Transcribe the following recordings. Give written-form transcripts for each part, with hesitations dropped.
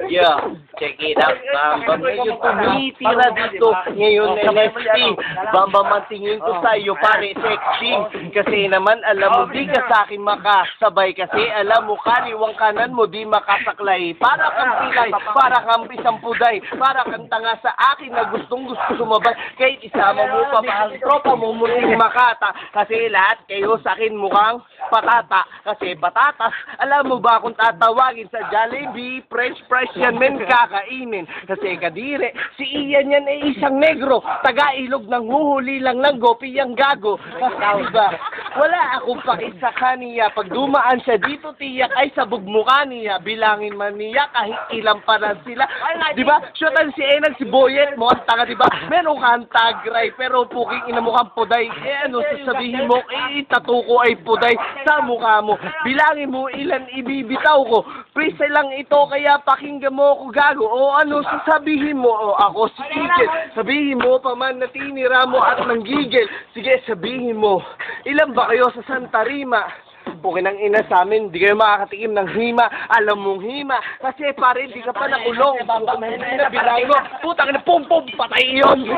Yeah, check it out, Bamba. Medyo tumitira dito ngayon NFT. Bamba, mantingin ko sa'yo, pare, sexy. Kasi naman, alam mo, di ka sa'kin makasabay. Kasi alam mo, kaliwang kanan mo, di makasaklay. Para kang pilay, para kang isang puday. Para kang tanga sa akin na gustong sumabay. Kahit isama mo pa ang tropa mo muling makata. Kasi lahat kayo sa'kin mukhang patata. Kasi batatas, alam mo ba kung tatawagin sa Jollibee, French fries yan men kakainin. Kasi kadire, si Ian yan ay isang negro, taga-ilog ng huhuli lang ng gopi yung gago. Kasi diba, wala akong pakisa kaniya. Pag dumaan siya dito, tiyak ay sabog mukha niya. Bilangin man niya kahit ilang paran sila. Diba, shootan si Enag, si Boyet mo, ang tanga diba, meron kang tagray, pero puking ina mo kang puday. Ano sasabihin mo, tatuko ay puday sa mukha mo. Bilangin mo ilan ibibitaw ko. Freestyle lang ito, kaya pakinggan mo ako gago. O ano sasabihin mo? O ako si Igel. Sabihin mo pa man na tinira mo at nanggigil. Sige, sabihin mo. Ilan ba kayo sa Santa Rima? Pukin ang ina sa amin, di kayo makakatikim ng hima. Alam mong hima, kasi pare, di ka pa nakulong. Bilangin mo, putang ina, pum, patay yun.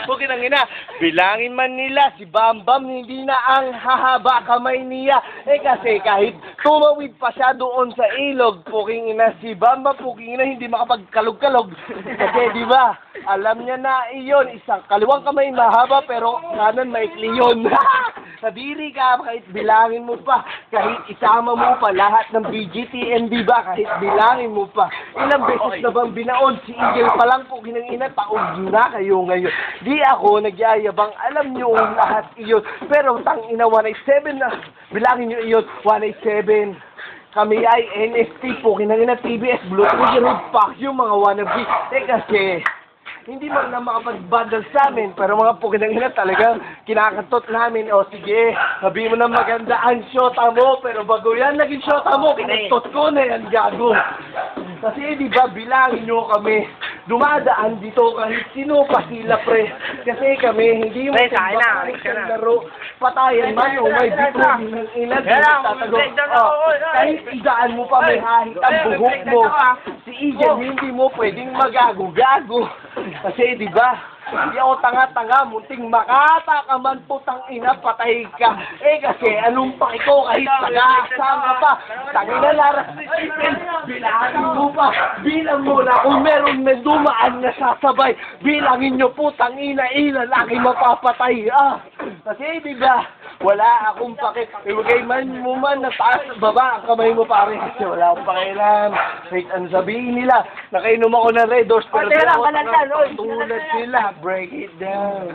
Pukin ang ina, bilangin man nila, si Bambam, hindi na ang hahaba kamay niya. Kasi kahit tumawid pa siya doon sa ilog, puking ina, si Bambam, puking ina, hindi makapagkalog-kalog. Kasi di ba, alam niya na iyon, isang kaliwang kamay mahaba, pero kanan maikli yun. Sadiri ka, kahit bilangin mo pa, kahit isama mo pa lahat ng BGTN, di ba? Kahit bilangin mo pa. Ilang beses na bang binaon? Si Igel pa lang po, ginang-ina, taog na kayo ngayon. Di ako nagyayabang, alam nyo ang lahat iyon. Pero tang-ina, 187 na, bilangin nyo iyon, 187. Kami ay NFT po, ginang-ina, TBS, Bluetooth, Road Pack, yung mga wannabe. Kasi hindi man na makapag-bundle sa amin, pero mga pukinang-ina talagang kinakatot namin. O sige, sabi mo na maganda ang shota mo, pero bago yan naging shota mo, kinatot ko na yan, gago. Kasi di ba, bilangin nyo kami, dumadaan dito kahit sino pa sila, pre. Kasi kami, hindi mo sa laro, patayan man o may bito, ng ina, tatago. Kahit idaan mo pa, may hahit ang buhok mo. Si Igel, hindi mo pwedeng magago-gago. Kasi di ba, hindi ako tanga-tanga, munting makata ka man, putang ina, patay ka. Kasi anong pakiko kahit taga-asang ka pa. Tangina laras ni Stephen, bilangin mo pa, bilang mo na kung meron na dumaan na sasabay. Bilangin nyo, putang ina, ilan laki mapapatay. Kasi di ba, wala akong pake. Iwagay man mo man na taas, baba, ang kamay mo pare. Kasi wala akong pakialam. Kahit ano sabihin nila, nakainom ako ng Red Doors, pero di ako tulad sila. Break it down.